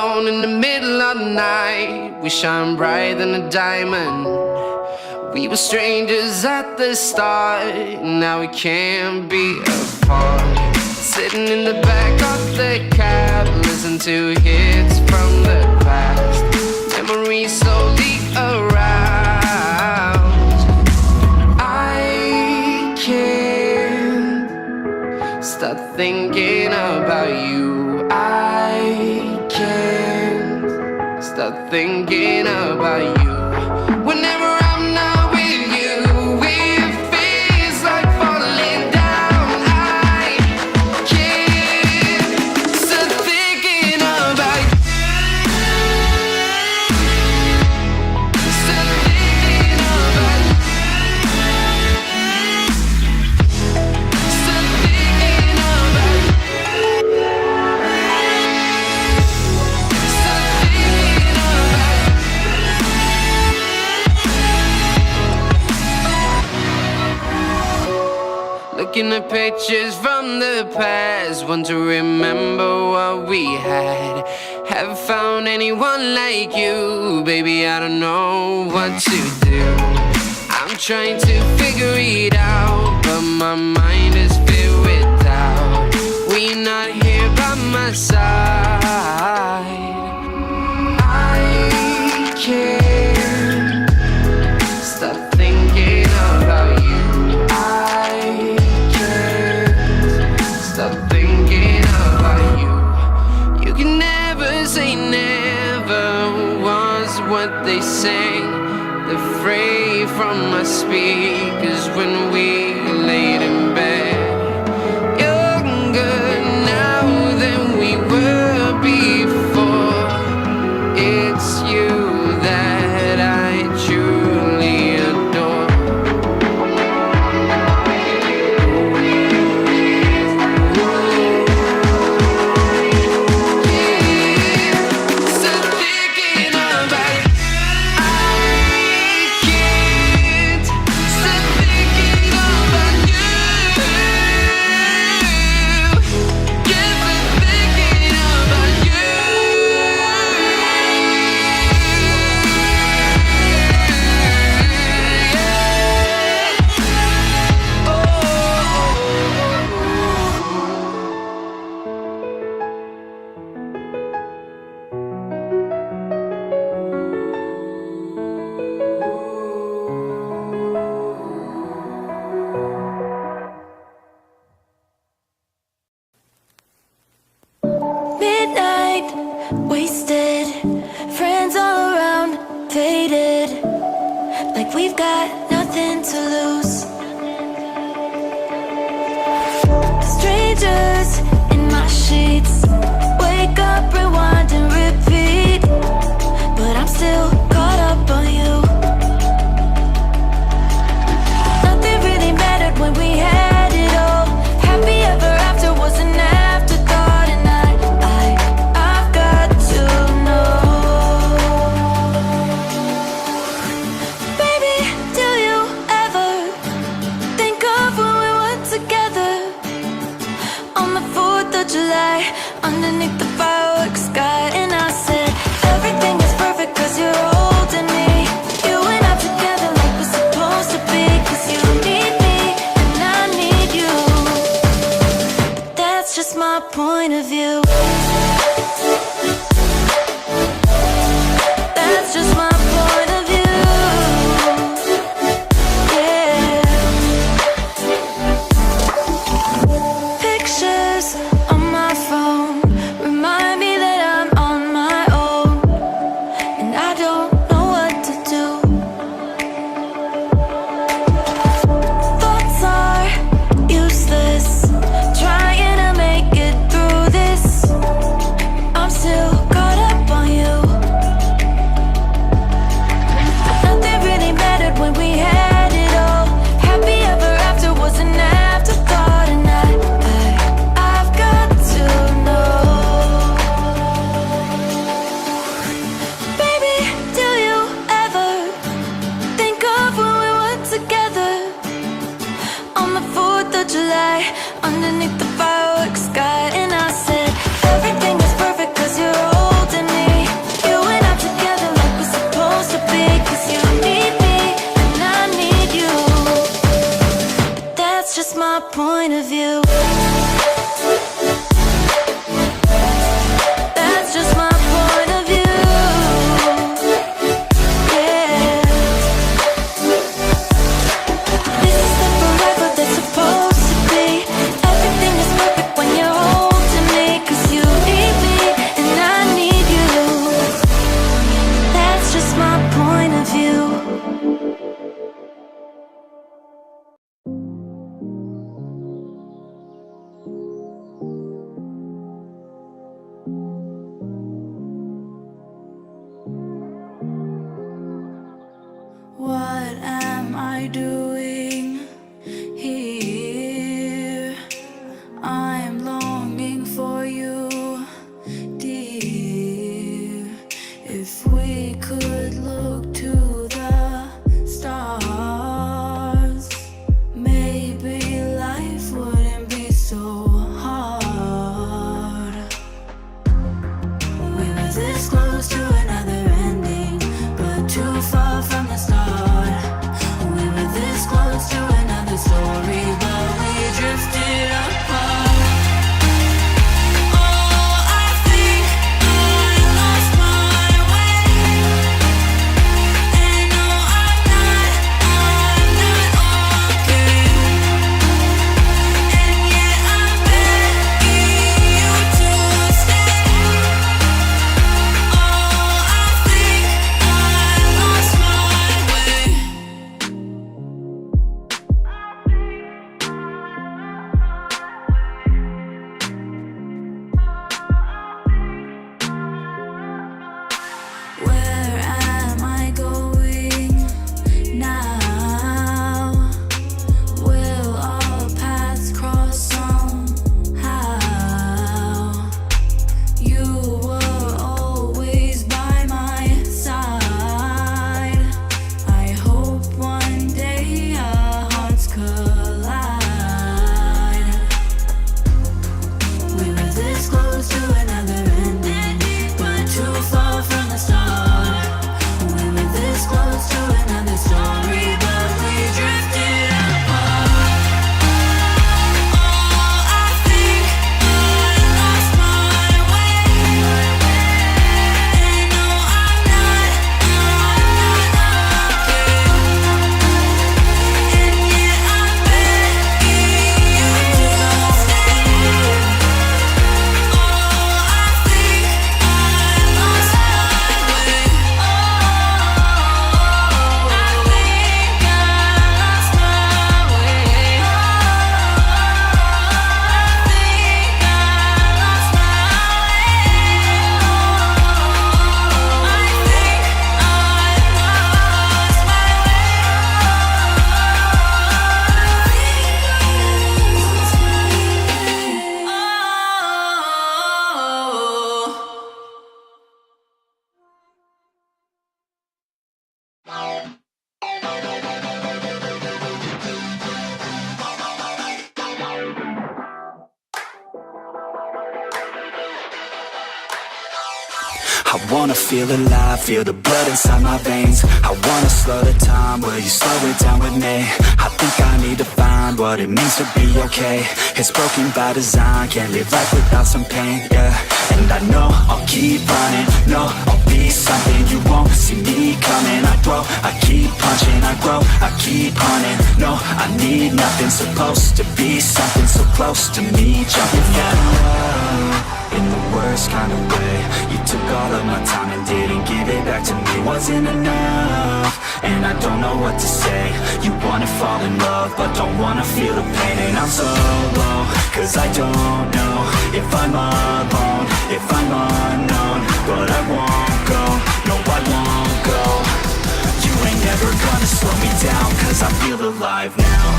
alone in the middle of the night. We shine brighter than a diamond. We were strangers at the start, now we can't be apart. Sitting in the back of the cab, listen to hits from the past. Memories slowly arouse. I can't stop thinking about you. I can't stop thinking about you. Whenever I'm not with you, it feels like falling down. I can't stop thinking about you. Stop thinking about you. Stop thinking about you. Stop thinking about you. Looking at pictures from the past, want to remember what we had. Haven't found anyone like you, baby, I don't know what to do. I'm trying to figure it out, but my mind is filled with doubt. We're not here by my side. I can't stop thinking about you. I can't stop thinking about you. You can never say never was what they sang. The fray from my speakers when we laid in bed. Younger now than we were before. It's you that I truly adore. Stop thinking about you. I can't stop thinking about you. Can't stop thinking about you. Midnight, wasted, friends all around, faded, like we've got nothing to lose. Strangers in my sheets, wake up, rewind and repeat, but I'm still caught up on you. Nothing really mattered when we had it all. Happy ever after was an afterthought, and I've got to know. Baby, do you ever think of when we were together on the 4th of July, underneath the fireworks sky? And I said, everything is perfect 'cause you're holding me. You and I together like we're supposed to be, 'cause you need me and I need you. But that's just my point of view. That's just my point of view. Yeah. Pictures on my phone remind me that I'm on my own, and I don't know what to do. Thoughts are useless, trying to make it through this. I'm still caught up on you. Nothing really mattered when we had it all. Happy ever after was an afterthought, and I've got to know. Baby, do you ever think of when we were together on the 4th of July, underneath the fireworks sky? And I said, everything is perfect 'cause you're holding me. doing here? I'm longing for you, dear. If we could look to the stars, maybe life wouldn't be so hard. We were this close to another ending, but too far from the start. We were this close to another story, but we drifted apart. Where am I going now? Will our paths cross somehow? You were always by my side. I hope one day our hearts collide. We were this close to another ending, but too far from the start. We were this close to another story, but we drifted apart. I think I lost my way, and no, I'm not okay. And yet I'm begging you to stay. I think I lost my way. I think I lost my way. I wanna feel alive, feel the blood inside my veins. I wanna slow the time, will you slow it down with me? I think I need to find what it means to be okay. It's broken by design, can't live life without some pain, yeah. And I know I'll keep running, no, I'll be something you won't see me coming. I grow, I keep punching, I grow, I keep hunting. No, I need nothing, supposed to be something so close to me. Jumping out of love in the worst kind of way. You took all of my time and didn't give it back to me. Wasn't enough, and I don't know what to say. You wanna fall in love, but don't wanna feel the pain. And I'm so low, cause I don't know if I'm alone, if I'm unknown. But I won't go, no I won't go. You ain't never gonna slow me down, cause I feel alive now.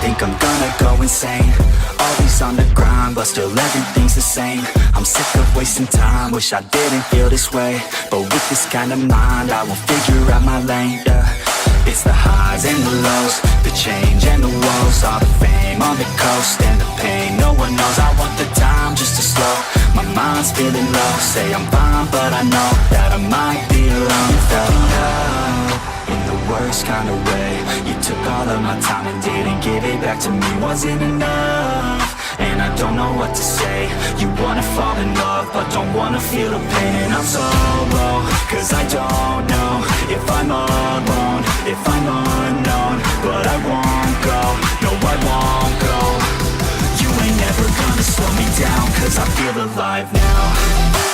Think I'm gonna go insane. Always on the grind, but still everything's the same. I'm sick of wasting time, wish I didn't feel this way. But with this kind of mind, I will figure out my lane, yeah. It's the highs and the lows, the change and the woes. All the fame on the coast and the pain no one knows. I want the time just to slow, my mind's feeling low. Say I'm fine, but I know that I might be alone. Fell in love in the worst kind of way. You took all of my time and didn't give it back to me. Wasn't enough, and I don't know what to say. You wanna fall in love, but don't wanna feel the pain. And I'm so low, cause I don't know if I'm alone, if I'm unknown. But I won't go, no I won't go. You ain't never gonna slow me down. 'cause I feel alive now.